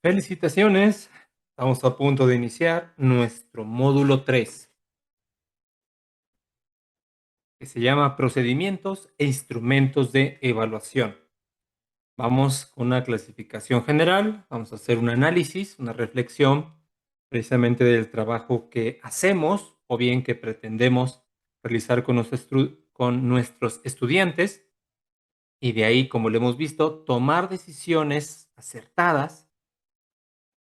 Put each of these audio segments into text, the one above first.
Felicitaciones, estamos a punto de iniciar nuestro módulo 3, que se llama Procedimientos e Instrumentos de Evaluación. Vamos con una clasificación general, vamos a hacer un análisis, una reflexión precisamente del trabajo que hacemos o bien que pretendemos realizar con nuestros estudiantes y de ahí, como lo hemos visto, tomar decisiones acertadas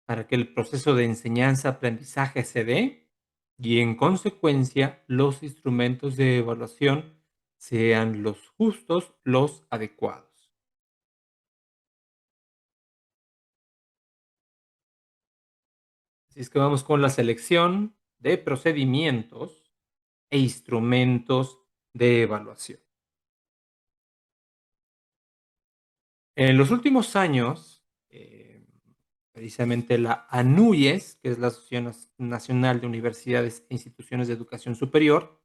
para que el proceso de enseñanza-aprendizaje se dé y, en consecuencia, los instrumentos de evaluación sean los justos, los adecuados. Así es que vamos con la selección de procedimientos e instrumentos de evaluación. En los últimos años, precisamente la ANUYES, que es la Asociación Nacional de Universidades e Instituciones de Educación Superior,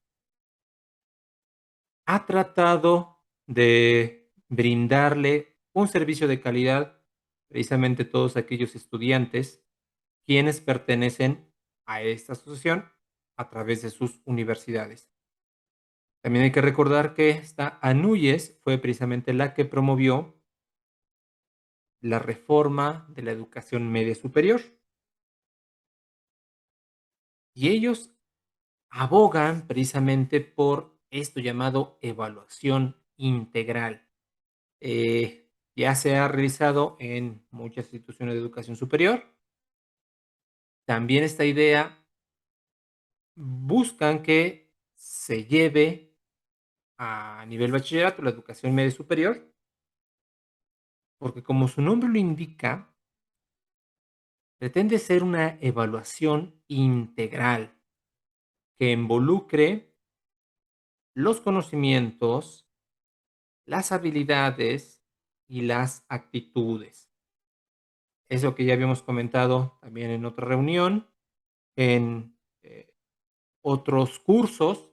ha tratado de brindarle un servicio de calidad precisamente a todos aquellos estudiantes quienes pertenecen a esta asociación a través de sus universidades. También hay que recordar que esta ANUYES fue precisamente la que promovió la reforma de la educación media superior. Y ellos abogan precisamente por esto llamado evaluación integral. Ya se ha realizado en muchas instituciones de educación superior. También esta idea buscan que se lleve a nivel bachillerato la educación media superior, porque como su nombre lo indica, pretende ser una evaluación integral que involucre los conocimientos, las habilidades y las actitudes. Eso que ya habíamos comentado también en otra reunión, en otros cursos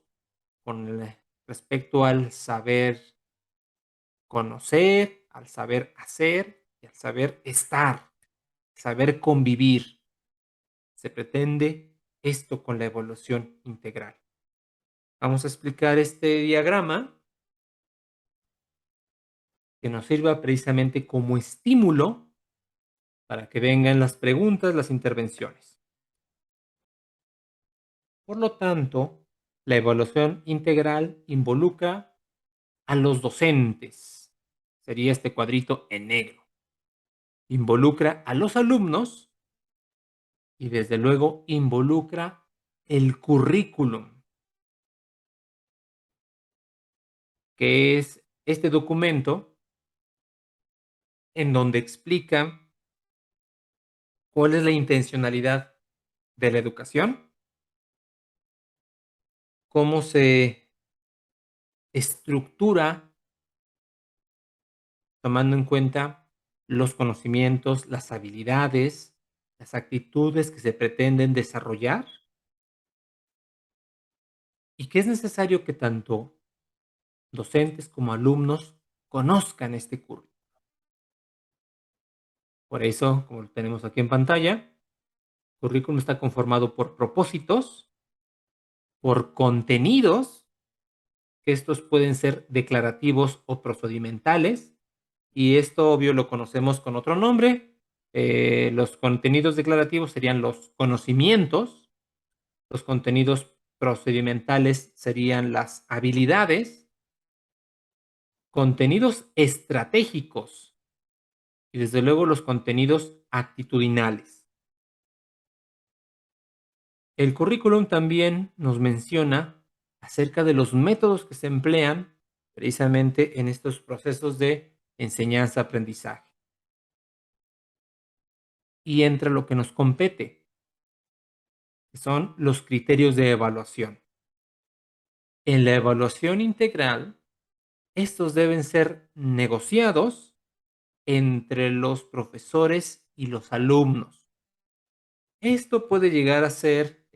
con respecto al saber conocer, al saber hacer y al saber estar, saber convivir. Se pretende esto con la evaluación integral. Vamos a explicar este diagrama que nos sirva precisamente como estímulo para que vengan las preguntas, las intervenciones. Por lo tanto, la evaluación integral involucra a los docentes. Sería este cuadrito en negro. Involucra a los alumnos y desde luego involucra el currículum, que es este documento en donde explica cuál es la intencionalidad de la educación, cómo se estructura tomando en cuenta los conocimientos, las habilidades, las actitudes que se pretenden desarrollar y que es necesario que tanto docentes como alumnos conozcan este currículum. Por eso, como lo tenemos aquí en pantalla, el currículum está conformado por propósitos, por contenidos, que estos pueden ser declarativos o procedimentales, y esto obvio lo conocemos con otro nombre. Los contenidos declarativos serían los conocimientos, los contenidos procedimentales serían las habilidades, contenidos estratégicos y desde luego los contenidos actitudinales. El currículum también nos menciona acerca de los métodos que se emplean precisamente en estos procesos de enseñanza-aprendizaje. Y entre lo que nos compete, que son los criterios de evaluación. En la evaluación integral, estos deben ser negociados entre los profesores y los alumnos. Esto puede llegar a ser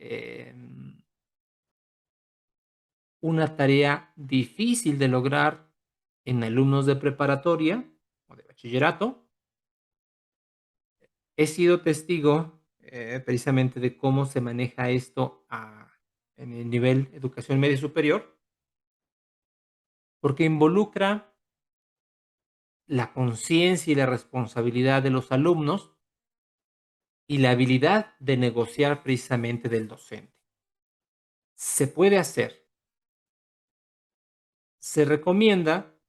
una tarea difícil de lograr en alumnos de preparatoria o de bachillerato, he sido testigo precisamente de cómo se maneja esto en el nivel educación media superior, porque involucra la conciencia y la responsabilidad de los alumnos y la habilidad de negociar precisamente del docente. Se puede hacer. Se recomienda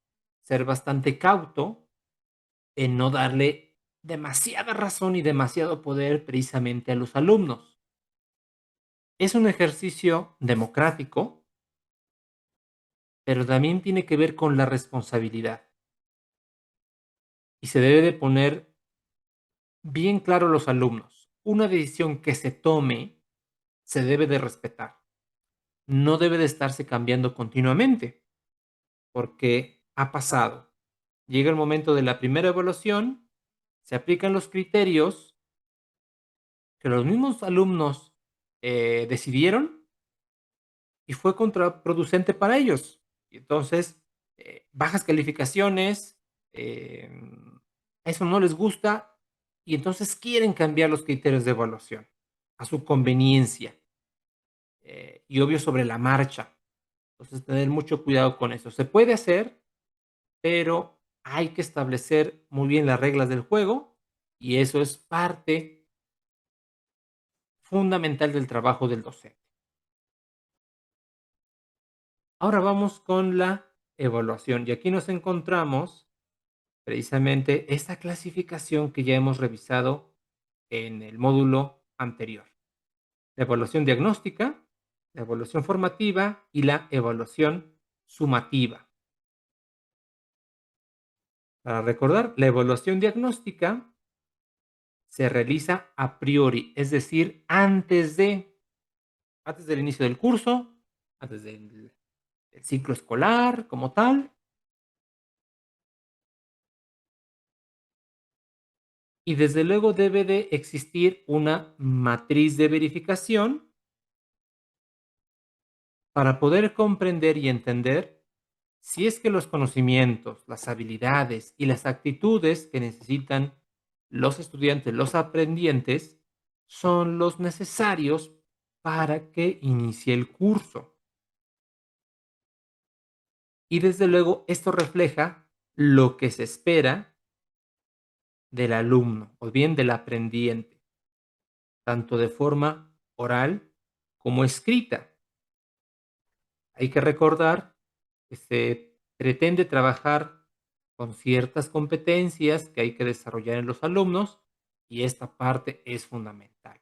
ser bastante cauto en no darle demasiada razón y demasiado poder precisamente a los alumnos. Es un ejercicio democrático, pero también tiene que ver con la responsabilidad y se debe de poner bien claro a los alumnos. Una decisión que se tome se debe de respetar. No debe de estarse cambiando continuamente, porque ha pasado. Llega el momento de la primera evaluación, se aplican los criterios que los mismos alumnos decidieron y fue contraproducente para ellos. Y entonces, bajas calificaciones, eh, a eso no les gusta y entonces quieren cambiar los criterios de evaluación a su conveniencia y obvio sobre la marcha. Entonces, tener mucho cuidado con eso. Se puede hacer, pero hay que establecer muy bien las reglas del juego y eso es parte fundamental del trabajo del docente. Ahora vamos con la evaluación y aquí nos encontramos precisamente esta clasificación que ya hemos revisado en el módulo anterior. La evaluación diagnóstica, la evaluación formativa y la evaluación sumativa. Para recordar, la evaluación diagnóstica se realiza a priori, es decir, antes del inicio del curso, antes del ciclo escolar como tal, y desde luego debe de existir una matriz de verificación para poder comprender y entender si es que los conocimientos, las habilidades y las actitudes que necesitan los estudiantes, los aprendientes, son los necesarios para que inicie el curso. Y desde luego esto refleja lo que se espera del alumno o bien del aprendiente, tanto de forma oral como escrita. Hay que recordar que se pretende trabajar con ciertas competencias que hay que desarrollar en los alumnos y esta parte es fundamental.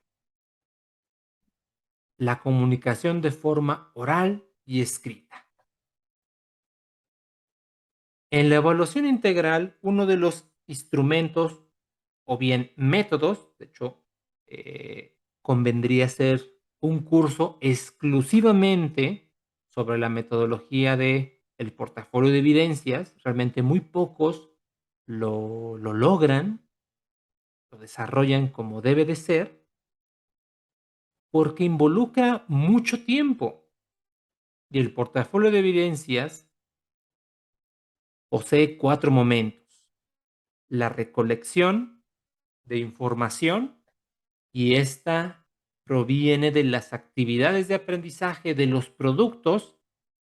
La comunicación de forma oral y escrita. En la evaluación integral, uno de los instrumentos o bien métodos, de hecho, convendría ser un curso exclusivamente sobre la metodología de el portafolio de evidencias. Realmente muy pocos lo logran, lo desarrollan como debe de ser, porque involucra mucho tiempo. Y el portafolio de evidencias posee 4 momentos: la recolección de información, y esta proviene de las actividades de aprendizaje de los productos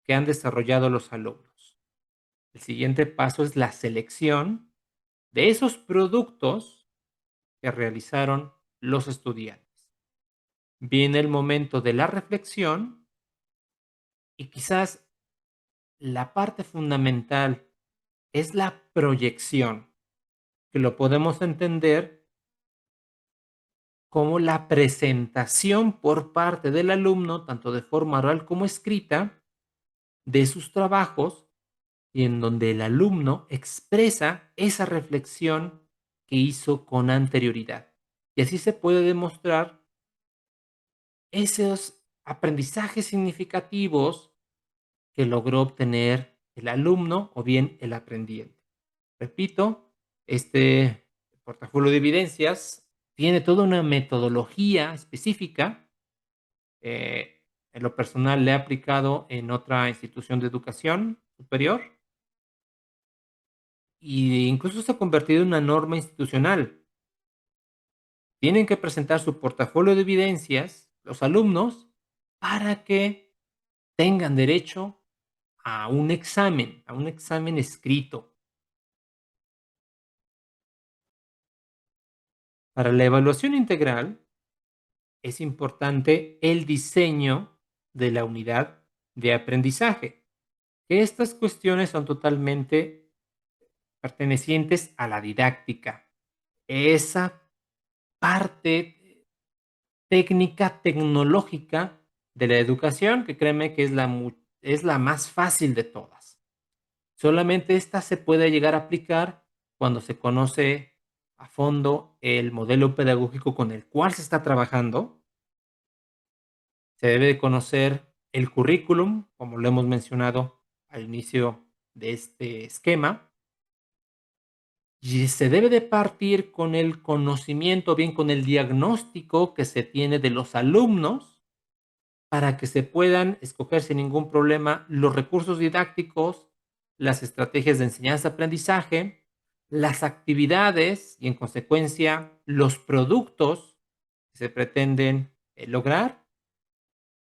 que han desarrollado los alumnos. El siguiente paso es la selección de esos productos que realizaron los estudiantes. Viene el momento de la reflexión y quizás la parte fundamental es la proyección, que lo podemos entender como la presentación por parte del alumno, tanto de forma oral como escrita, de sus trabajos y en donde el alumno expresa esa reflexión que hizo con anterioridad. Y así se puede demostrar esos aprendizajes significativos que logró obtener el alumno o bien el aprendiente. Repito, este portafolio de evidencias tiene toda una metodología específica. En lo personal le he aplicado en otra institución de educación superior e incluso se ha convertido en una norma institucional. tienen que presentar su portafolio de evidencias, los alumnos, para que tengan derecho a un examen escrito. Para la evaluación integral es importante el diseño de la unidad de aprendizaje. Estas cuestiones son totalmente pertenecientes a la didáctica. Esa parte técnica, tecnológica de la educación, que créeme que es la más fácil de todas. Solamente esta se puede llegar a aplicar cuando se conoce a fondo el modelo pedagógico con el cual se está trabajando. Se debe de conocer el currículum, como lo hemos mencionado al inicio de este esquema, y se debe de partir con el conocimiento, bien con el diagnóstico que se tiene de los alumnos para que se puedan escoger sin ningún problema los recursos didácticos, las estrategias de enseñanza-aprendizaje, las actividades y en consecuencia los productos que se pretenden lograr.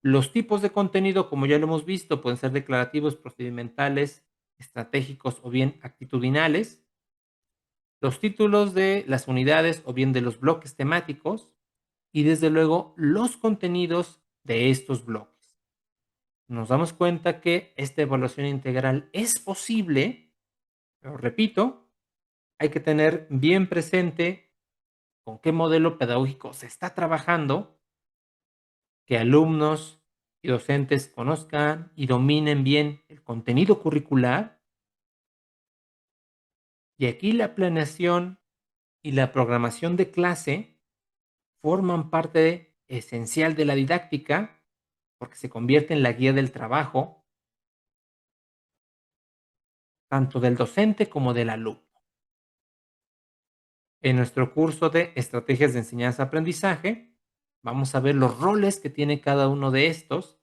Los tipos de contenido, como ya lo hemos visto, pueden ser declarativos, procedimentales, estratégicos o bien actitudinales. Los títulos de las unidades o bien de los bloques temáticos y desde luego los contenidos de estos bloques. Nos damos cuenta que esta evaluación integral es posible, pero repito, hay que tener bien presente con qué modelo pedagógico se está trabajando, que alumnos y docentes conozcan y dominen bien el contenido curricular. Y aquí la planeación y la programación de clase forman parte esencial de la didáctica porque se convierte en la guía del trabajo, tanto del docente como del alumno. En nuestro curso de estrategias de enseñanza-aprendizaje, vamos a ver los roles que tiene cada uno de estos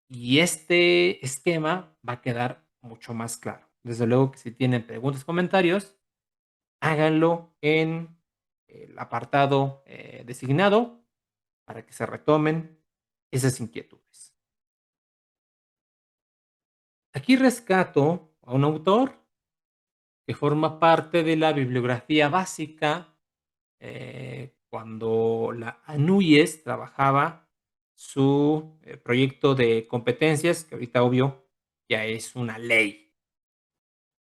y este esquema va a quedar mucho más claro. Desde luego que si tienen preguntas, comentarios, háganlo en el apartado designado para que se retomen esas inquietudes. Aquí rescato a un autor que forma parte de la bibliografía básica cuando la ANUYES trabajaba su proyecto de competencias, que ahorita obvio ya es una ley.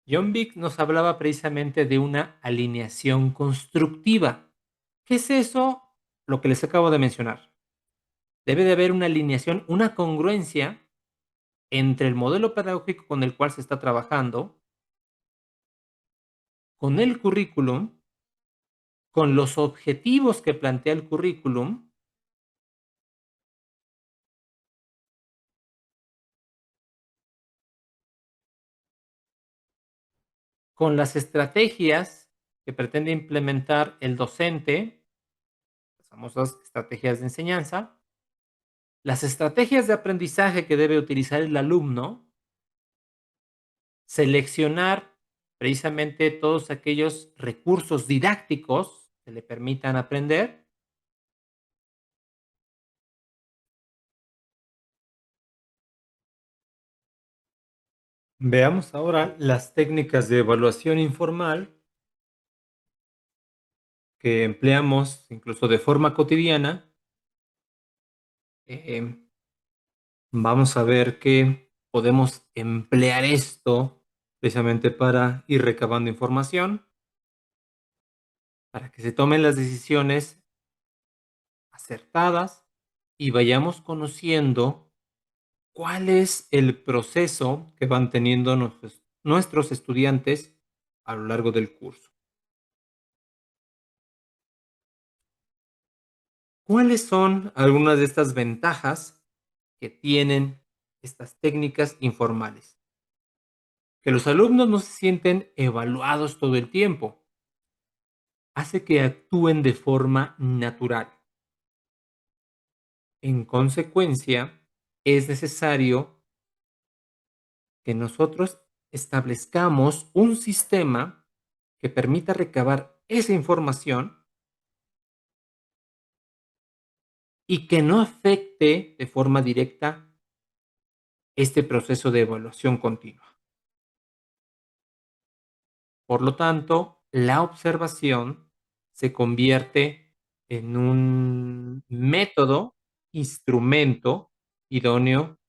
John Vick nos hablaba precisamente de una alineación constructiva. ¿Qué es eso? Lo que les acabo de mencionar. Debe de haber una alineación, una congruencia entre el modelo pedagógico con el cual se está trabajando, con el currículum, con los objetivos que plantea el currículum, con las estrategias que pretende implementar el docente, las famosas estrategias de enseñanza, las estrategias de aprendizaje que debe utilizar el alumno, seleccionar precisamente todos aquellos recursos didácticos que le permitan aprender. Veamos ahora las técnicas de evaluación informal que empleamos incluso de forma cotidiana. Eh, Vamos a ver que podemos emplear esto precisamente para ir recabando información, para que se tomen las decisiones acertadas y vayamos conociendo cuál es el proceso que van teniendo nuestros estudiantes a lo largo del curso. ¿Cuáles son algunas de estas ventajas que tienen estas técnicas informales? Que los alumnos no se sienten evaluados todo el tiempo, hace que actúen de forma natural. En consecuencia, es necesario que nosotros establezcamos un sistema que permita recabar esa información y que no afecte de forma directa este proceso de evaluación continua. Por lo tanto, la observación se convierte en un método, instrumento idóneo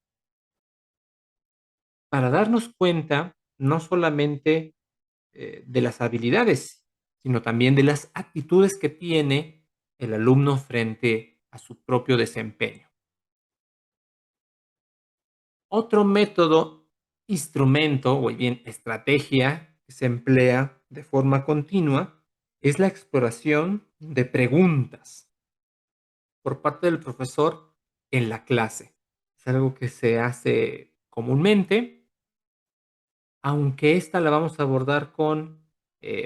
para darnos cuenta no solamente de las habilidades, sino también de las actitudes que tiene el alumno frente a su propio desempeño. Otro método, instrumento o bien estrategia que se emplea de forma continua es la exploración de preguntas por parte del profesor en la clase. Es algo que se hace comúnmente, aunque esta la vamos a abordar con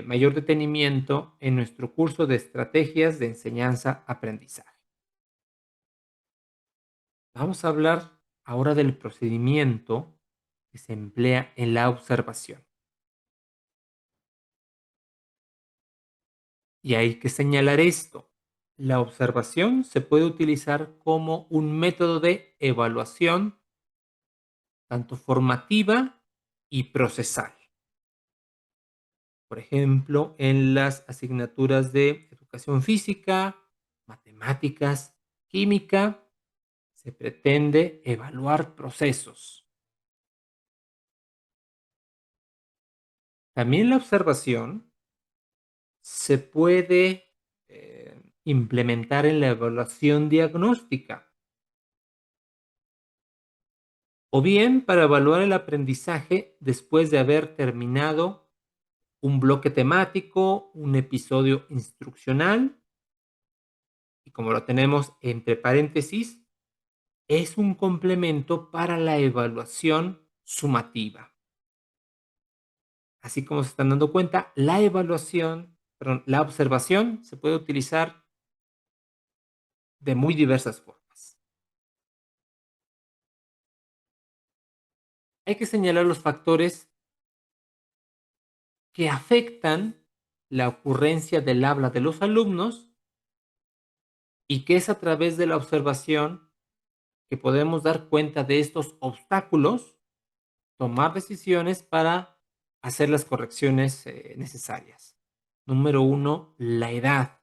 mayor detenimiento en nuestro curso de estrategias de enseñanza-aprendizaje. Vamos a hablar ahora del procedimiento que se emplea en la observación. Y hay que señalar esto. La observación se puede utilizar como un método de evaluación tanto formativa y procesal. Por ejemplo, en las asignaturas de educación física, matemáticas, química, se pretende evaluar procesos. También la observación se puede implementar en la evaluación diagnóstica o bien para evaluar el aprendizaje después de haber terminado un bloque temático, un episodio instruccional, y como lo tenemos entre paréntesis, es un complemento para la evaluación sumativa. Así como se están dando cuenta, la observación se puede utilizar de muy diversas formas. Hay que señalar los factores que afectan la ocurrencia del habla de los alumnos y que es a través de la observación que podemos dar cuenta de estos obstáculos, tomar decisiones para hacer las correcciones necesarias. Número uno, la edad.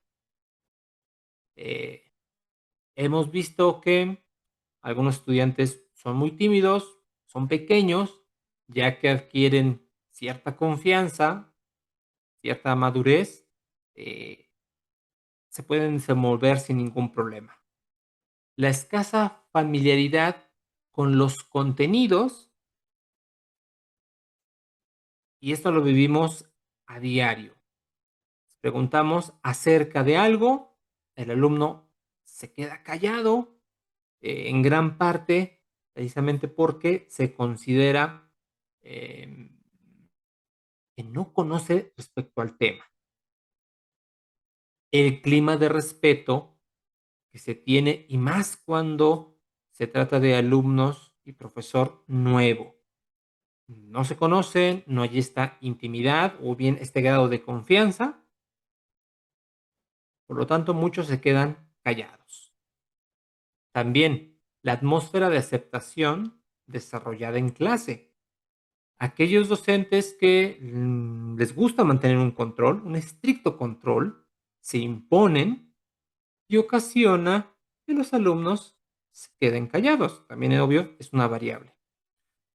Eh, Hemos visto que algunos estudiantes son muy tímidos, son pequeños, ya que adquieren cierta confianza, cierta madurez, eh, se pueden desenvolver sin ningún problema. La escasa familiaridad con los contenidos, y esto lo vivimos a diario. Preguntamos acerca de algo, el alumno se queda callado, en gran parte precisamente porque se considera em, que no conoce respecto al tema. El clima de respeto que se tiene, y más cuando se trata de alumnos y profesor nuevo. No se conocen, no hay esta intimidad o bien este grado de confianza, por lo tanto muchos se quedan callados. También la atmósfera de aceptación desarrollada en clase. Aquellos docentes que les gusta mantener un control, un estricto control, se imponen y ocasiona que los alumnos se queden callados. También es obvio, es una variable.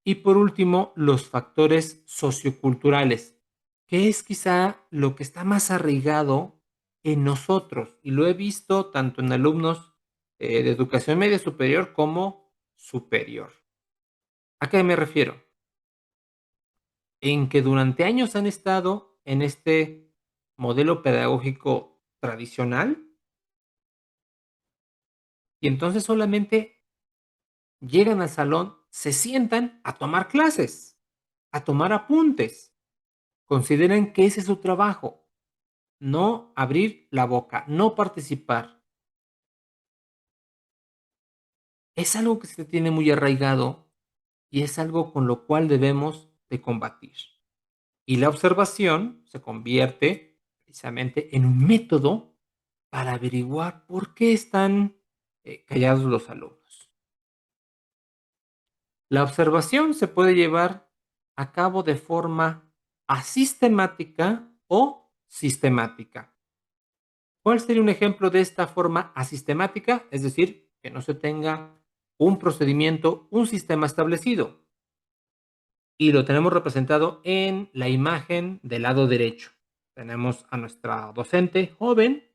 Y por último, los factores socioculturales, que es quizá lo que está más arraigado en nosotros. Y lo he visto tanto en alumnos de educación media superior como superior. ¿A qué me refiero? En que durante años han estado en este modelo pedagógico tradicional y entonces solamente llegan al salón, se sientan a tomar clases, a tomar apuntes. Consideran que ese es su trabajo, no abrir la boca, no participar. Es algo que se tiene muy arraigado y es algo con lo cual debemos de combatir. Y la observación se convierte precisamente en un método para averiguar por qué están callados los alumnos. La observación se puede llevar a cabo de forma asistemática o sistemática. ¿Cuál sería un ejemplo de esta forma asistemática? Es decir, que no se tenga un procedimiento, un sistema establecido. Y lo tenemos representado en la imagen del lado derecho. Tenemos a nuestra docente joven.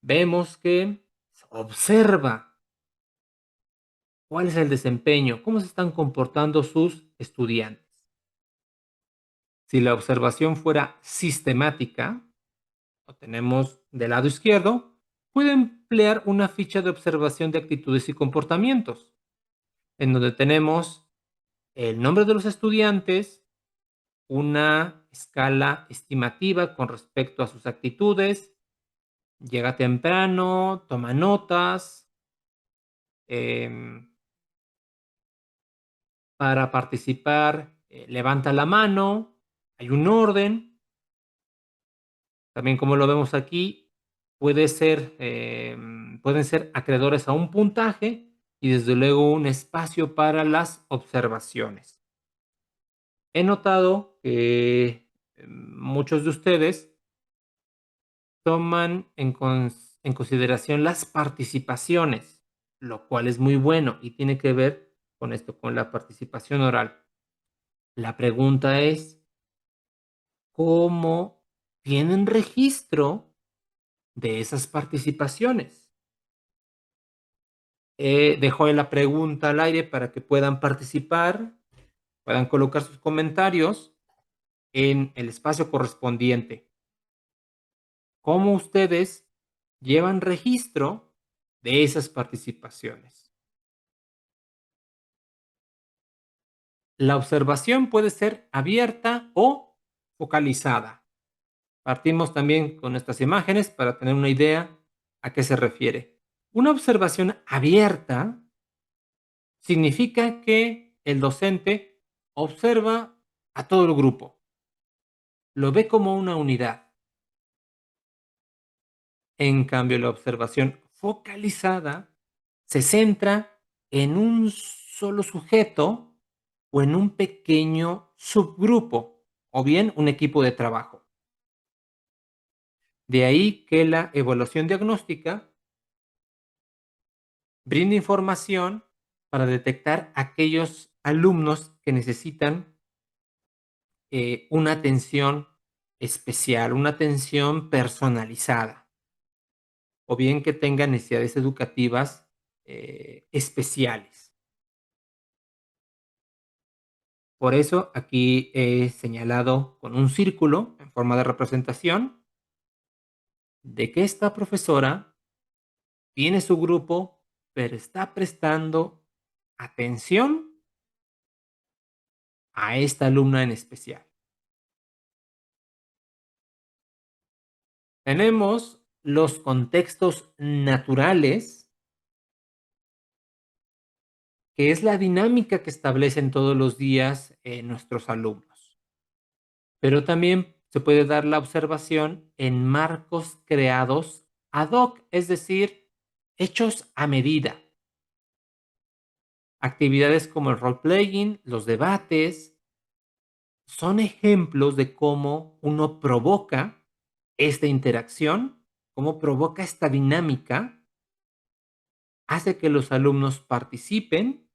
Vemos que observa cuál es el desempeño, cómo se están comportando sus estudiantes. Si la observación fuera sistemática, lo tenemos del lado izquierdo, puede emplear una ficha de observación de actitudes y comportamientos, en donde tenemos el nombre de los estudiantes, una escala estimativa con respecto a sus actitudes, llega temprano, toma notas, para participar, levanta la mano, hay un orden. También como lo vemos aquí, pueden ser acreedores a un puntaje y desde luego un espacio para las observaciones. He notado que muchos de ustedes toman en consideración las participaciones, lo cual es muy bueno y tiene que ver con esto, con la participación oral. La pregunta es, ¿cómo tienen registro de esas participaciones? Dejo la pregunta al aire para que puedan participar, puedan colocar sus comentarios en el espacio correspondiente. ¿Cómo ustedes llevan registro de esas participaciones? La observación puede ser abierta o focalizada. Partimos también con estas imágenes para tener una idea a qué se refiere. Una observación abierta significa que el docente observa a todo el grupo, lo ve como una unidad. En cambio, la observación focalizada se centra en un solo sujeto o en un pequeño subgrupo o bien un equipo de trabajo. De ahí que la evaluación diagnóstica brinda información para detectar aquellos alumnos que necesitan una atención especial, una atención personalizada, o bien que tengan necesidades educativas especiales. Por eso aquí he señalado con un círculo en forma de representación de que esta profesora tiene su grupo, pero está prestando atención a esta alumna en especial. Tenemos los contextos naturales, que es la dinámica que establecen todos los días nuestros alumnos. Pero también se puede dar la observación en marcos creados ad hoc, es decir, hechos a medida. Actividades como el role-playing, los debates, son ejemplos de cómo uno provoca esta interacción, cómo provoca esta dinámica, hace que los alumnos participen,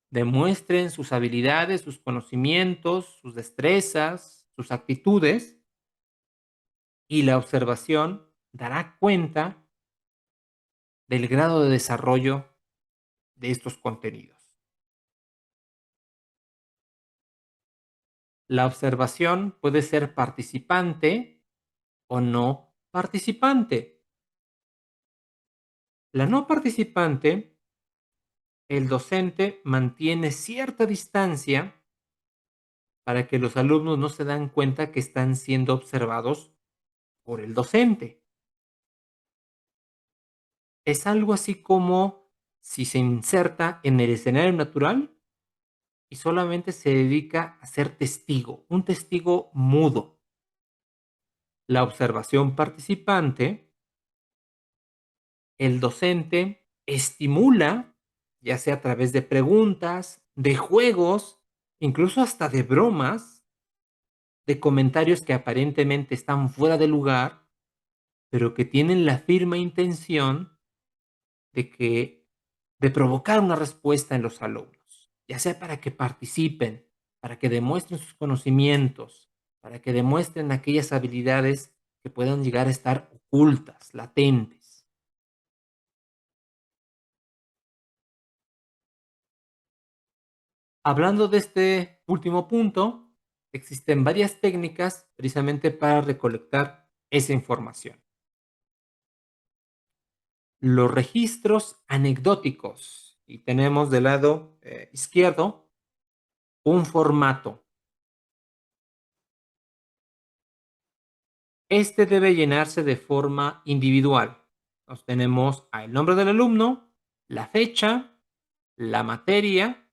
demuestren sus habilidades, sus conocimientos, sus destrezas, sus actitudes, y la observación dará cuenta del grado de desarrollo de estos contenidos. La observación puede ser participante o no participante. La no participante, el docente mantiene cierta distancia para que los alumnos no se dan cuenta que están siendo observados por el docente. Es algo así como si se inserta en el escenario natural y solamente se dedica a ser testigo, un testigo mudo. La observación participante, el docente estimula, ya sea a través de preguntas, de juegos, incluso hasta de bromas, de comentarios que aparentemente están fuera de lugar, pero que tienen la firme intención de que de provocar una respuesta en los alumnos, ya sea para que participen, para que demuestren sus conocimientos, para que demuestren aquellas habilidades que puedan llegar a estar ocultas, latentes. Hablando de este último punto, existen varias técnicas precisamente para recolectar esa información. Los registros anecdóticos. Y tenemos del lado izquierdo un formato. Este debe llenarse de forma individual. Nos tenemos el nombre del alumno, la fecha, la materia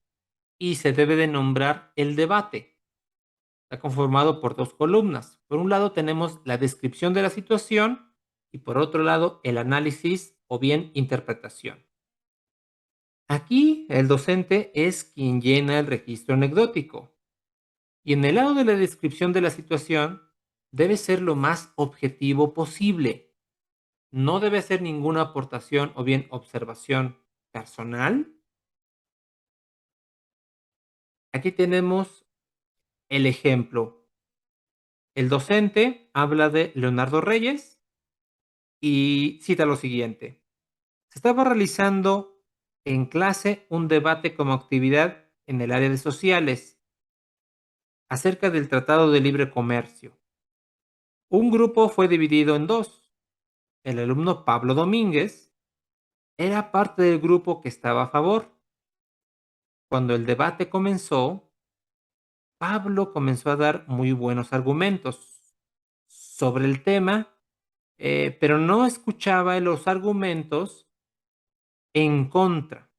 y se debe de nombrar el debate. Está conformado por dos columnas. Por un lado tenemos la descripción de la situación y por otro lado el análisis o bien interpretación. Aquí el docente es quien llena el registro anecdótico y en el lado de la descripción de la situación debe ser lo más objetivo posible. No debe hacer ninguna aportación o bien observación personal. Aquí tenemos el ejemplo. El docente habla de Leonardo Reyes y cita lo siguiente. Se estaba realizando en clase un debate como actividad en el área de sociales acerca del Tratado de Libre Comercio. Un grupo fue dividido en dos. El alumno Pablo Domínguez era parte del grupo que estaba a favor. Cuando el debate comenzó, Pablo comenzó a dar muy buenos argumentos sobre el tema, pero no escuchaba los argumentos en contra.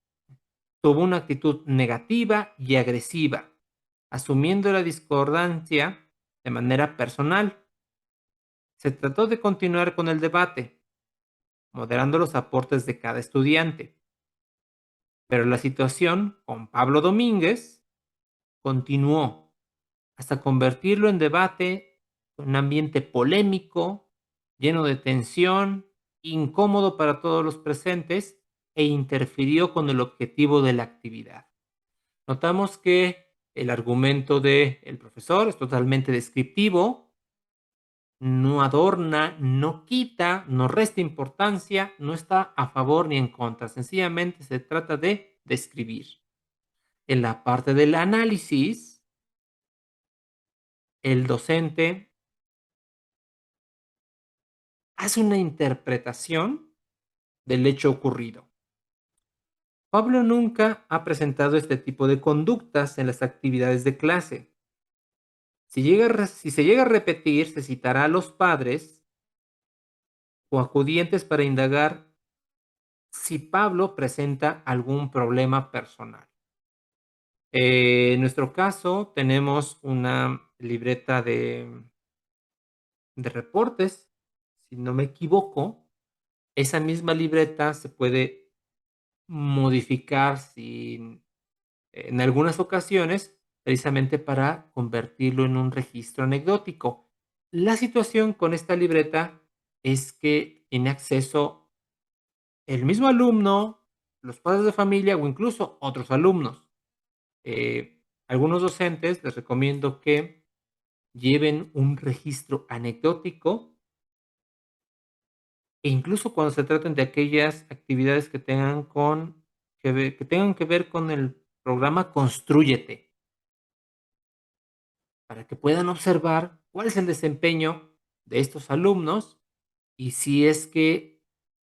Tuvo una actitud negativa y agresiva, asumiendo la discordancia de manera personal. Se trató de continuar con el debate, moderando los aportes de cada estudiante, pero la situación con Pablo Domínguez continuó hasta convertirlo en debate, un ambiente polémico, lleno de tensión, incómodo para todos los presentes e interfirió con el objetivo de la actividad. Notamos que el argumento del profesor es totalmente descriptivo, no adorna, no quita, no resta importancia, no está a favor ni en contra, sencillamente se trata de describir. En la parte del análisis, el docente hace una interpretación del hecho ocurrido. Pablo nunca ha presentado este tipo de conductas en las actividades de clase. Si se llega a repetir, se citará a los padres o acudientes para indagar si Pablo presenta algún problema personal. En nuestro caso, tenemos una libreta de reportes, si no me equivoco. Esa misma libreta se puede modificar en algunas ocasiones, precisamente para convertirlo en un registro anecdótico. La situación con esta libreta es que tiene acceso el mismo alumno, los padres de familia o incluso otros alumnos. Algunos docentes les recomiendo que lleven un registro anecdótico e incluso cuando se traten de aquellas actividades que tengan que ver con el programa Constrúyete, para que puedan observar cuál es el desempeño de estos alumnos y si es que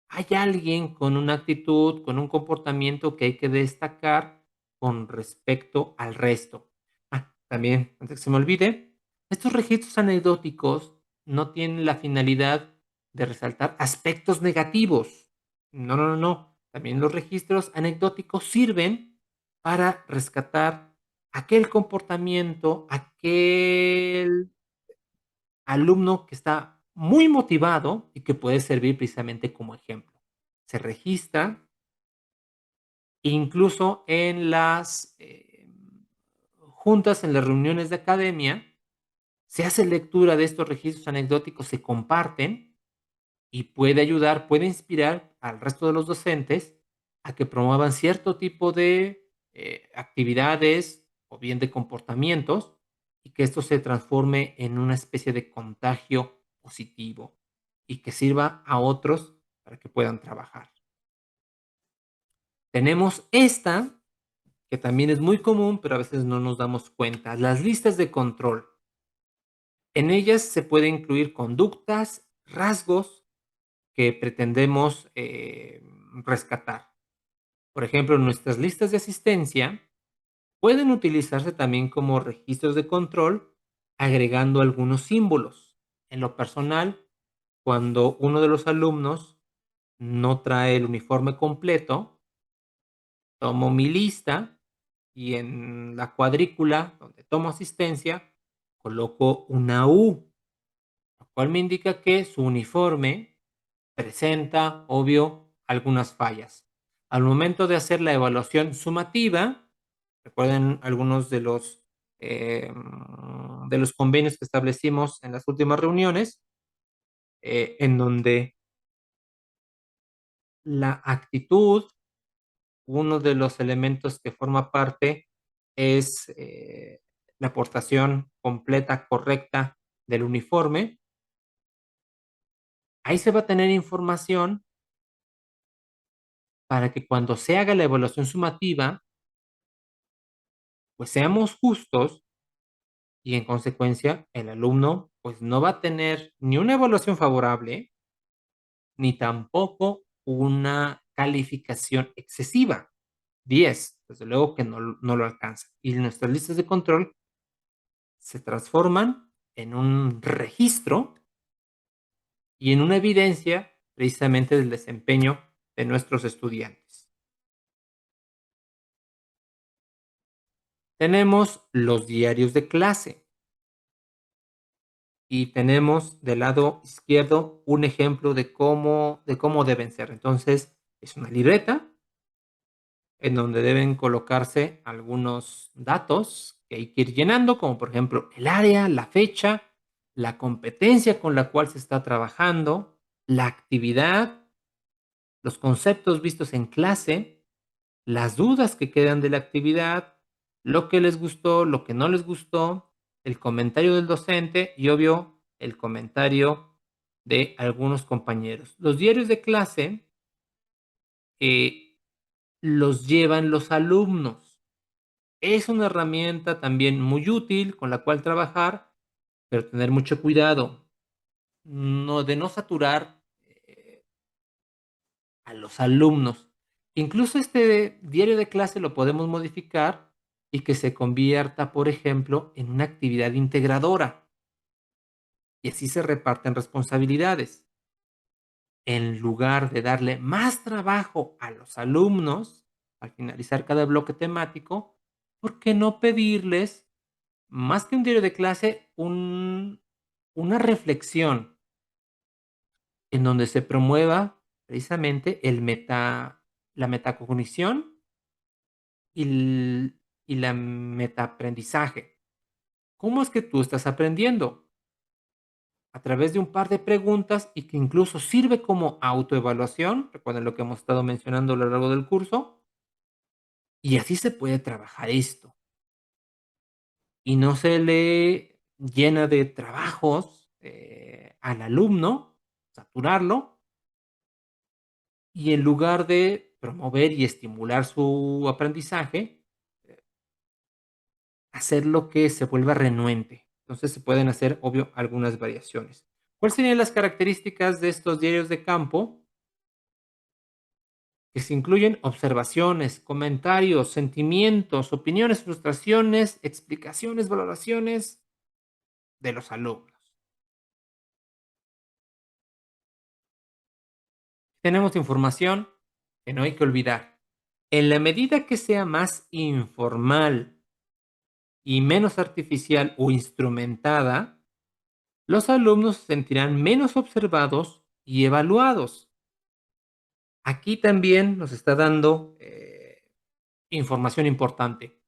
hay alguien con una actitud, con un comportamiento que hay que destacar con respecto al resto. También, antes que se me olvide, estos registros anecdóticos no tienen la finalidad de resaltar aspectos negativos. No, no, no, no. También los registros anecdóticos sirven para rescatar aquel comportamiento, aquel alumno que está muy motivado y que puede servir precisamente como ejemplo. Se registra Incluso en las juntas, en las reuniones de academia, se hace lectura de estos registros anecdóticos, se comparten y puede ayudar, puede inspirar al resto de los docentes a que promuevan cierto tipo de actividades o bien de comportamientos y que esto se transforme en una especie de contagio positivo y que sirva a otros para que puedan trabajar. Tenemos esta, que también es muy común, pero a veces no nos damos cuenta, las listas de control. En ellas se puede incluir conductas, rasgos que pretendemos rescatar. Por ejemplo, nuestras listas de asistencia pueden utilizarse también como registros de control, agregando algunos símbolos. En lo personal, cuando uno de los alumnos no trae el uniforme completo, tomo mi lista y en la cuadrícula donde tomo asistencia, coloco una U, lo cual me indica que su uniforme presenta, obvio, algunas fallas. Al momento de hacer la evaluación sumativa, recuerden algunos de los convenios que establecimos en las últimas reuniones, en donde la actitud, uno de los elementos que forma parte es la aportación completa, correcta del uniforme. Ahí se va a tener información para que cuando se haga la evaluación sumativa, pues seamos justos y en consecuencia el alumno pues no va a tener ni una evaluación favorable ni tampoco una calificación excesiva. 10, desde luego que no lo alcanza. Y nuestras listas de control se transforman en un registro y en una evidencia precisamente del desempeño de nuestros estudiantes. Tenemos los diarios de clase y tenemos del lado izquierdo un ejemplo de cómo deben ser. Entonces, es una libreta en donde deben colocarse algunos datos que hay que ir llenando, como por ejemplo el área, la fecha, la competencia con la cual se está trabajando, la actividad, los conceptos vistos en clase, las dudas que quedan de la actividad, lo que les gustó, lo que no les gustó, el comentario del docente y obvio el comentario de algunos compañeros. Los diarios de clase los llevan los alumnos. Es una herramienta también muy útil con la cual trabajar, pero tener mucho cuidado de no saturar a los alumnos. Incluso este diario de clase lo podemos modificar y que se convierta, por ejemplo, en una actividad integradora y así se reparten responsabilidades. En lugar de darle más trabajo a los alumnos al finalizar cada bloque temático, ¿por qué no pedirles, más que un diario de clase, una reflexión en donde se promueva precisamente la metacognición y la metaaprendizaje? ¿Cómo es que tú estás aprendiendo? A través de un par de preguntas y que incluso sirve como autoevaluación, recuerden lo que hemos estado mencionando a lo largo del curso, y así se puede trabajar esto. Y no se le llena de trabajos al alumno, saturarlo, y en lugar de promover y estimular su aprendizaje, hacerlo que se vuelva renuente. Entonces se pueden hacer, obvio, algunas variaciones. ¿Cuáles serían las características de estos diarios de campo? Que se incluyen observaciones, comentarios, sentimientos, opiniones, frustraciones, explicaciones, valoraciones de los alumnos. Tenemos información que no hay que olvidar. En la medida que sea más informal y menos artificial o instrumentada, los alumnos se sentirán menos observados y evaluados. Aquí también nos está dando Información importante.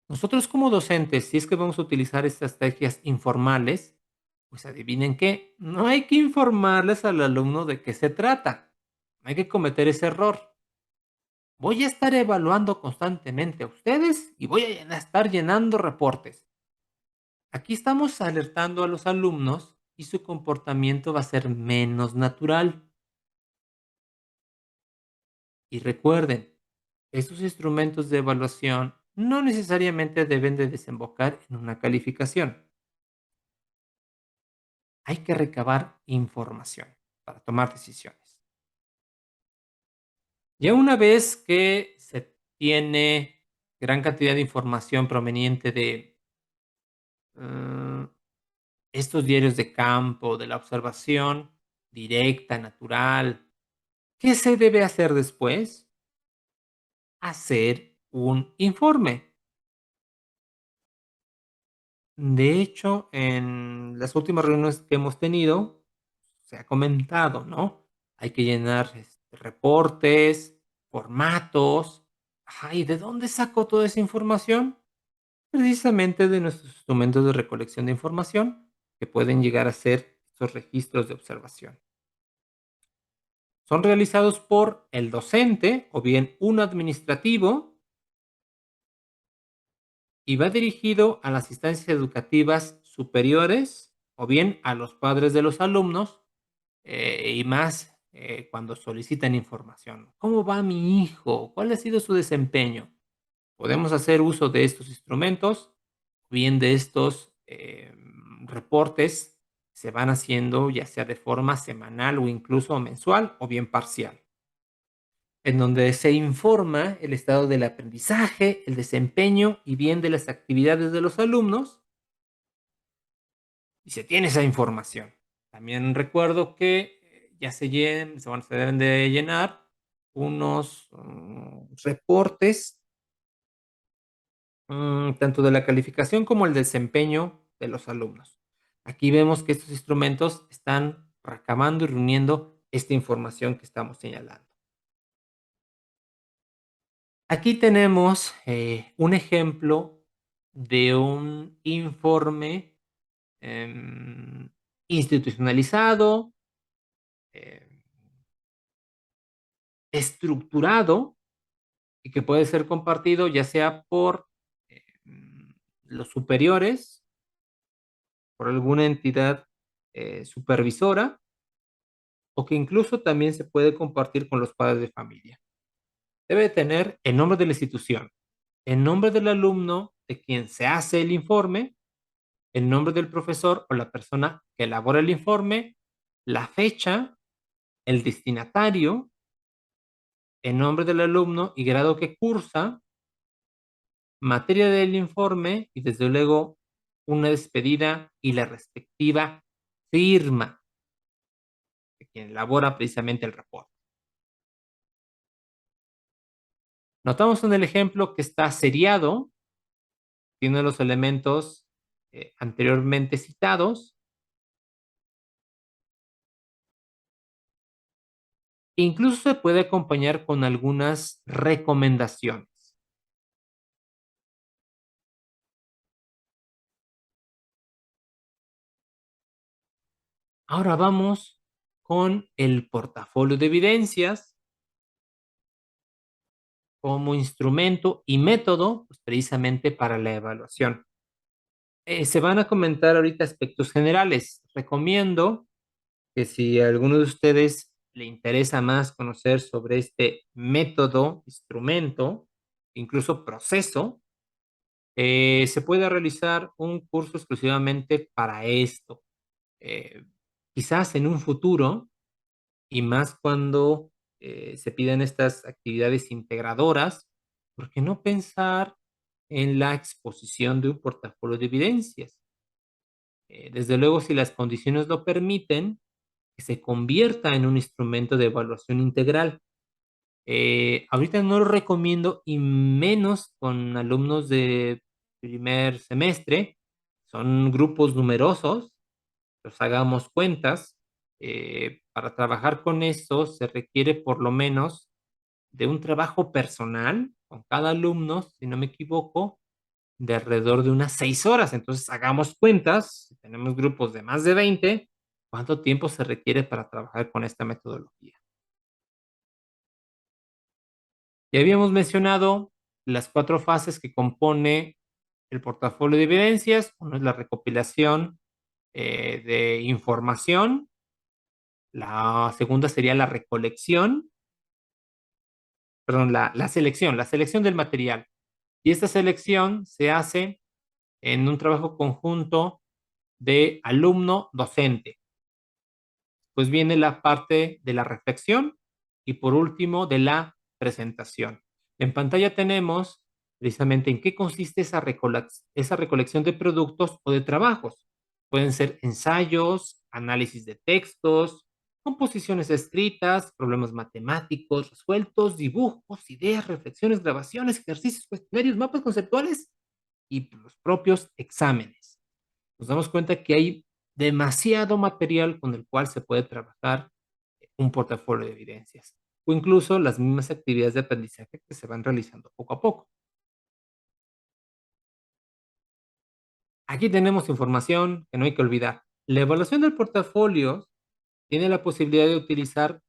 Nosotros como docentes, si es que vamos a utilizar estas estrategias informales, pues adivinen qué, no hay que informarles al alumno de qué se trata. No hay que cometer ese error. Voy a estar evaluando constantemente a ustedes y voy a estar llenando reportes. Aquí estamos alertando a los alumnos y su comportamiento va a ser menos natural. Y recuerden, estos instrumentos de evaluación no necesariamente deben de desembocar en una calificación. Hay que recabar información para tomar decisiones. Ya una vez que se tiene gran cantidad de información proveniente de mm, estos diarios de campo, de la observación directa, natural, ¿qué se debe hacer después? Hacer un informe. De hecho, en las últimas reuniones que hemos tenido, se ha comentado, ¿no? Hay que llenar reportes, formatos. Ajá, ¿y de dónde sacó toda esa información? Precisamente de nuestros instrumentos de recolección de información, que pueden llegar a ser estos registros de observación. Son realizados por el docente o bien un administrativo y va dirigido a las instancias educativas superiores o bien a los padres de los alumnos y más cuando solicitan información. ¿Cómo va mi hijo? ¿Cuál ha sido su desempeño? Podemos hacer uso de estos instrumentos, bien de estos reportes se van haciendo ya sea de forma semanal o incluso mensual o bien parcial, en donde se informa el estado del aprendizaje, el desempeño y bien de las actividades de los alumnos y se tiene esa información. También recuerdo que se deben de llenar unos reportes, tanto de la calificación como el desempeño de los alumnos. Aquí vemos que estos instrumentos están recabando y reuniendo esta información que estamos señalando. Aquí tenemos un ejemplo de un informe em, institucionalizado, em, estructurado y que puede ser compartido ya sea por los superiores, por alguna entidad supervisora o que incluso también se puede compartir con los padres de familia. Debe tener el nombre de la institución, el nombre del alumno de quien se hace el informe, el nombre del profesor o la persona que elabora el informe, la fecha, el destinatario, el nombre del alumno y grado que cursa, materia del informe y desde luego una despedida y la respectiva firma de quien elabora precisamente el reporte. Notamos en el ejemplo que está seriado, tiene los elementos anteriormente citados, e incluso se puede acompañar con algunas recomendaciones. Ahora vamos con el portafolio de evidencias como instrumento y método, pues, precisamente para la evaluación. Se van a comentar ahorita aspectos generales. Recomiendo que si a alguno de ustedes le interesa más conocer sobre este método, instrumento, incluso proceso, se puede realizar un curso exclusivamente para esto. Eh, Quizás en un futuro, y más cuando se piden estas actividades integradoras, ¿por qué no pensar en la exposición de un portafolio de evidencias? Desde luego, si las condiciones lo permiten, que se convierta en un instrumento de evaluación integral. Ahorita no lo recomiendo y menos con alumnos de primer semestre. Son grupos numerosos, los hagamos cuentas. Para trabajar con esto se requiere por lo menos de un trabajo personal con cada alumno, si no me equivoco, de alrededor de unas 6 horas. Entonces, hagamos cuentas, si tenemos grupos de más de 20, ¿cuánto tiempo se requiere para trabajar con esta metodología? Ya habíamos mencionado las 4 fases que compone el portafolio de evidencias. Uno es la recopilación, de información. La segunda sería la recolección, perdón, la selección del material. Y esta selección se hace en un trabajo conjunto de alumno-docente. Pues viene la parte de la reflexión y por último de la presentación. En pantalla tenemos precisamente en qué consiste esa recolección de productos o de trabajos. Pueden ser ensayos, análisis de textos, composiciones escritas, problemas matemáticos resueltos, dibujos, ideas, reflexiones, grabaciones, ejercicios, cuestionarios, mapas conceptuales y los propios exámenes. Nos damos cuenta que hay demasiado material con el cual se puede trabajar un portafolio de evidencias o incluso las mismas actividades de aprendizaje que se van realizando poco a poco. Aquí tenemos información que no hay que olvidar. La evaluación del portafolio tiene la posibilidad de utilizar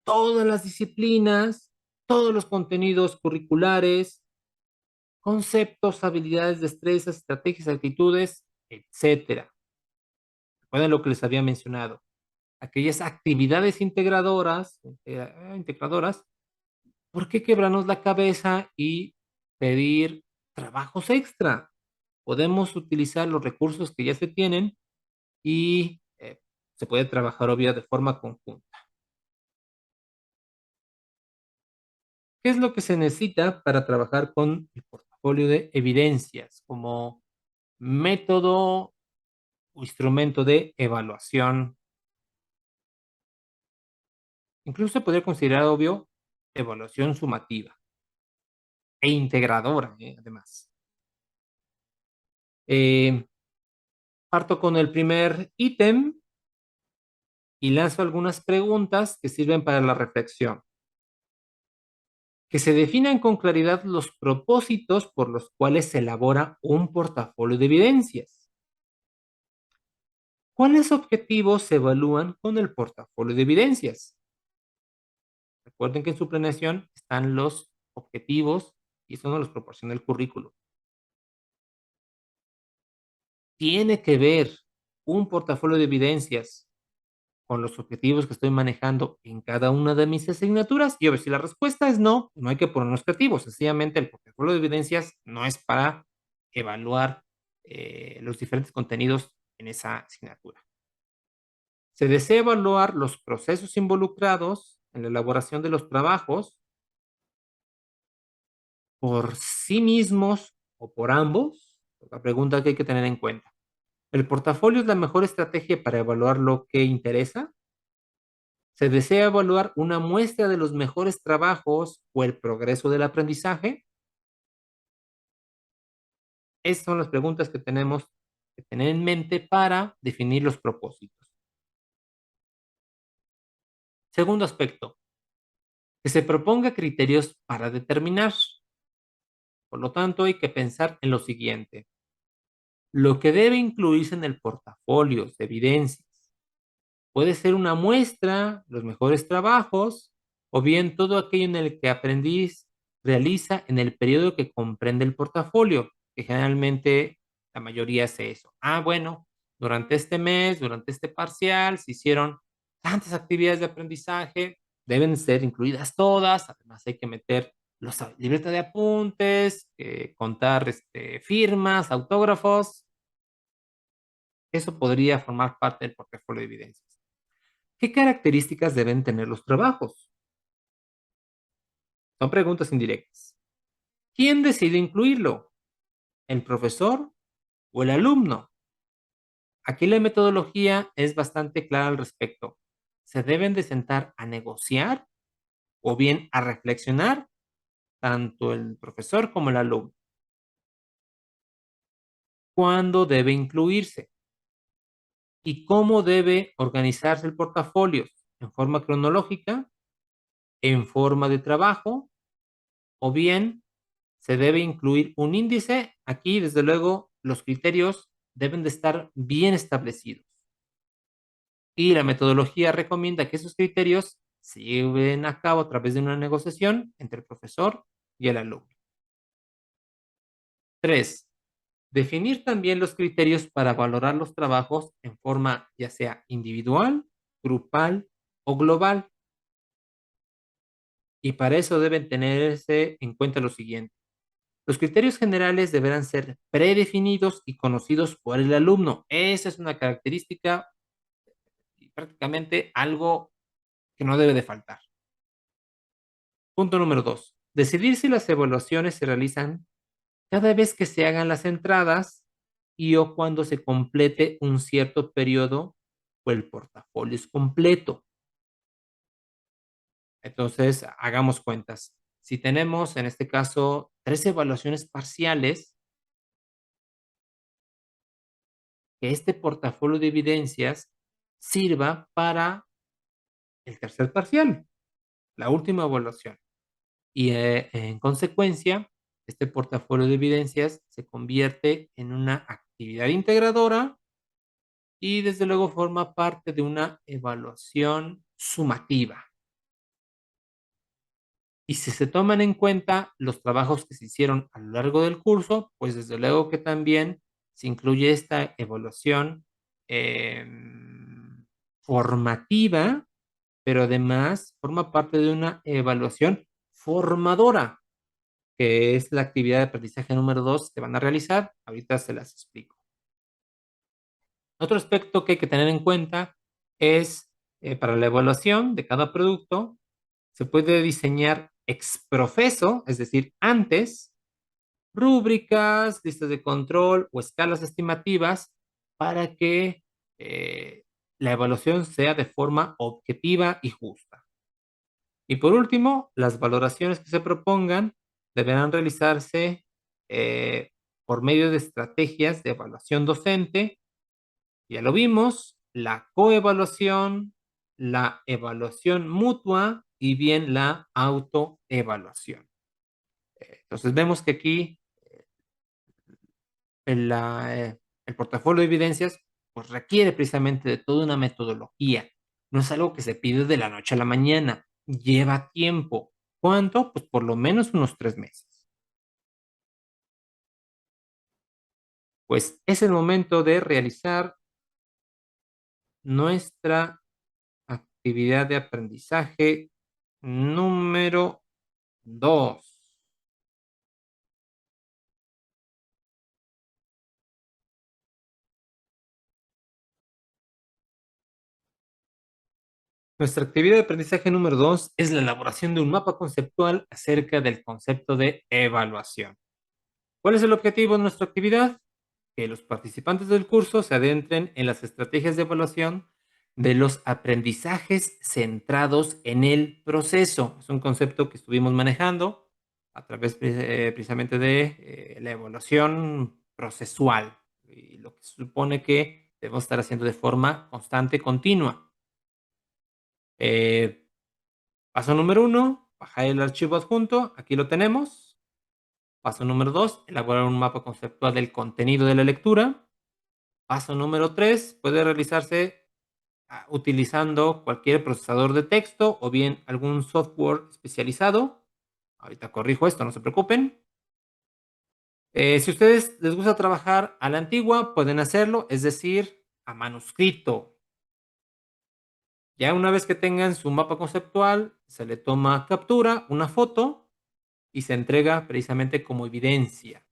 todas las disciplinas, todos los contenidos curriculares, conceptos, habilidades, destrezas, estrategias, actitudes, etcétera. Recuerden lo que les había mencionado. Aquellas actividades integradoras, ¿por qué quebrarnos la cabeza y pedir trabajos extra? Podemos utilizar los recursos que ya se tienen y se puede trabajar, obvio, de forma conjunta. ¿Qué es lo que se necesita para trabajar con el portafolio de evidencias como método o instrumento de evaluación? Incluso se podría considerar, obvio, evaluación sumativa e integradora, además. Eh, Parto con el primer ítem y lanzo algunas preguntas que sirven para la reflexión. Que se definan con claridad los propósitos por los cuales se elabora un portafolio de evidencias. ¿Cuáles objetivos se evalúan con el portafolio de evidencias? Recuerden que en su planeación están los objetivos y eso nos los proporciona el currículo. Tiene que ver un portafolio de evidencias con los objetivos que estoy manejando en cada una de mis asignaturas. Y a ver, si la respuesta es no, no hay que ponernos creativos. Sencillamente el portafolio de evidencias no es para evaluar los diferentes contenidos en esa asignatura. Se desea evaluar los procesos involucrados en la elaboración de los trabajos por sí mismos o por ambos. La pregunta que hay que tener en cuenta. ¿El portafolio es la mejor estrategia para evaluar lo que interesa? ¿Se desea evaluar una muestra de los mejores trabajos o el progreso del aprendizaje? Esas son las preguntas que tenemos que tener en mente para definir los propósitos. Segundo aspecto, que se proponga criterios para determinar. Por lo tanto, hay que pensar en lo siguiente. Lo que debe incluirse en el portafolio de evidencias puede ser una muestra, los mejores trabajos, o bien todo aquello en el que aprendiz realiza en el periodo que comprende el portafolio, que generalmente la mayoría hace eso. Ah, bueno, durante este mes, durante este parcial, se hicieron tantas actividades de aprendizaje, deben ser incluidas todas, además hay que meter los libretas de apuntes, contar firmas, autógrafos, eso podría formar parte del portafolio de evidencias. ¿Qué características deben tener los trabajos? Son preguntas indirectas. ¿Quién decide incluirlo? ¿El profesor o el alumno? Aquí la metodología es bastante clara al respecto. Se deben de sentar a negociar o bien a reflexionar tanto el profesor como el alumno. ¿Cuándo debe incluirse? ¿Y cómo debe organizarse el portafolio? ¿En forma cronológica? ¿En forma de trabajo? ¿O bien se debe incluir un índice. Aquí, desde luego, los criterios deben de estar bien establecidos. Y la metodología recomienda que esos criterios se lleven a cabo a través de una negociación entre el profesor y el alumno. 3. Definir también los criterios para valorar los trabajos en forma ya sea individual, grupal o global. Y para eso deben tenerse en cuenta lo siguiente. Los criterios generales deberán ser predefinidos y conocidos por el alumno. Esa es una característica y prácticamente algo que no debe de faltar. Punto número 2. Decidir si las evaluaciones se realizan cada vez que se hagan las entradas y o cuando se complete un cierto periodo o el portafolio es completo. Entonces, hagamos cuentas. Si tenemos, en este caso, 3 evaluaciones parciales, que este portafolio de evidencias sirva para el tercer parcial, la última evaluación. Y en consecuencia, este portafolio de evidencias se convierte en una actividad integradora y desde luego forma parte de una evaluación sumativa. Y si se toman en cuenta los trabajos que se hicieron a lo largo del curso, pues desde luego que también se incluye esta evaluación formativa, pero además forma parte de una evaluación formadora, que es la actividad de aprendizaje número 2 que van a realizar. Ahorita se las explico. Otro aspecto que hay que tener en cuenta es para la evaluación de cada producto, se puede diseñar ex profeso, es decir, antes, rúbricas, listas de control o escalas estimativas para que la evaluación sea de forma objetiva y justa. Y por último, las valoraciones que se propongan deberán realizarse eh, por medio de estrategias de evaluación docente. Ya lo vimos, la coevaluación, la evaluación mutua y bien la autoevaluación. Entonces vemos que aquí el portafolio de evidencias pues requiere precisamente de toda una metodología. No es algo que se pide de la noche a la mañana, lleva tiempo. ¿Cuánto? Pues por lo menos unos 3 meses. Pues es el momento de realizar nuestra actividad de aprendizaje número 2. Nuestra actividad de aprendizaje número 2 es la elaboración de un mapa conceptual acerca del concepto de evaluación. ¿Cuál es el objetivo de nuestra actividad? Que los participantes del curso se adentren en las estrategias de evaluación de los aprendizajes centrados en el proceso. Es un concepto que estuvimos manejando a través precisamente de la evaluación procesual y lo que se supone que debemos estar haciendo de forma constante, continua. Eh, Paso número 1, bajar el archivo adjunto. Aquí lo tenemos. Paso número 2, elaborar un mapa conceptual del contenido de la lectura. Paso número 3, puede realizarse utilizando cualquier procesador de texto o bien algún software especializado. Ahorita corrijo esto, no se preocupen. Si a ustedes les gusta trabajar a la antigua, pueden hacerlo, es decir, a manuscrito. Ya una vez que tengan su mapa conceptual, se le toma captura, una foto, y se entrega precisamente como evidencia.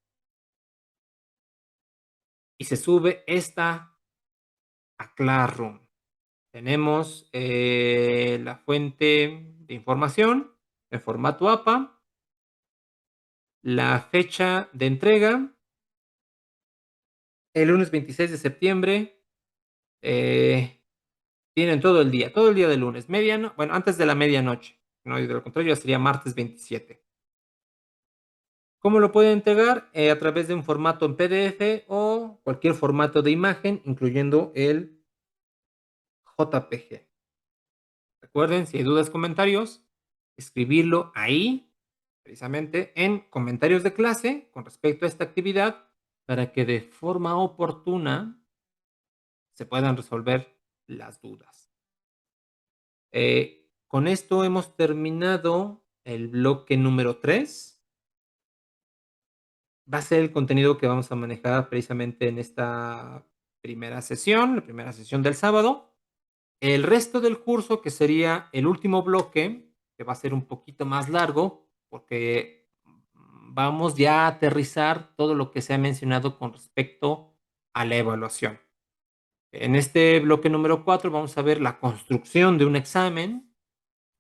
Y se sube esta a Classroom. Tenemos la fuente de información en formato APA, la fecha de entrega, el lunes 26 de septiembre. eh, Tienen todo el día de lunes, bueno, antes de la medianoche. No, y de lo contrario, ya sería martes 27. ¿Cómo lo pueden entregar? A través de un formato en PDF o cualquier formato de imagen, incluyendo el JPG. Recuerden, si hay dudas, comentarios, escribirlo ahí precisamente en comentarios de clase con respecto a esta actividad para que de forma oportuna se puedan resolver las dudas. Con esto hemos terminado el bloque número 3. Va a ser el contenido que vamos a manejar precisamente en esta primera sesión, la primera sesión del sábado. El resto del curso, que sería el último bloque, que va a ser un poquito más largo, porque vamos ya a aterrizar todo lo que se ha mencionado con respecto a la evaluación. En este bloque número 4 vamos a ver la construcción de un examen,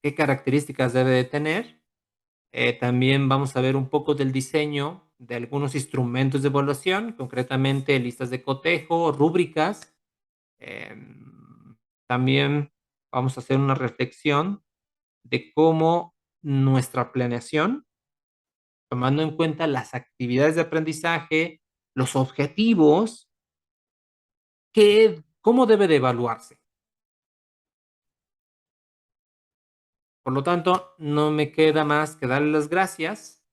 qué características debe de tener. También vamos a ver un poco del diseño de algunos instrumentos de evaluación, concretamente listas de cotejo, rúbricas. También vamos a hacer una reflexión de cómo nuestra planeación, tomando en cuenta las actividades de aprendizaje, los objetivos, cómo debe de evaluarse. Por lo tanto, no me queda más que darles las gracias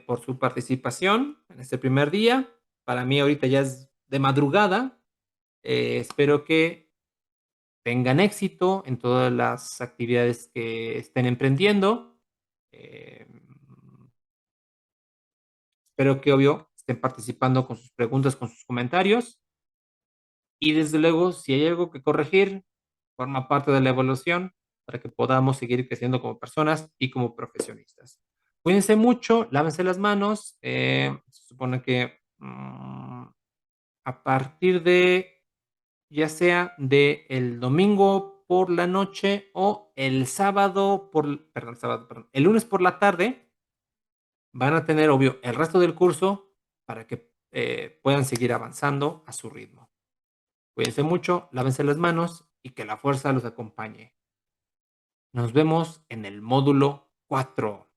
por su participación en este primer día. Para mí ahorita ya es de madrugada. Espero que tengan éxito en todas las actividades que estén emprendiendo. Eh, Espero que, obvio, estén participando con sus preguntas, con sus comentarios. Y desde luego, si hay algo que corregir, forma parte de la evaluación para que podamos seguir creciendo como personas y como profesionistas. Cuídense mucho, lávense las manos. Se supone que a partir de, ya sea de el domingo por la noche o el sábado perdón, el lunes por la tarde, van a tener, obvio, el resto del curso para que puedan seguir avanzando a su ritmo. Cuídense mucho, lávense las manos y que la fuerza los acompañe. Nos vemos en el módulo 4.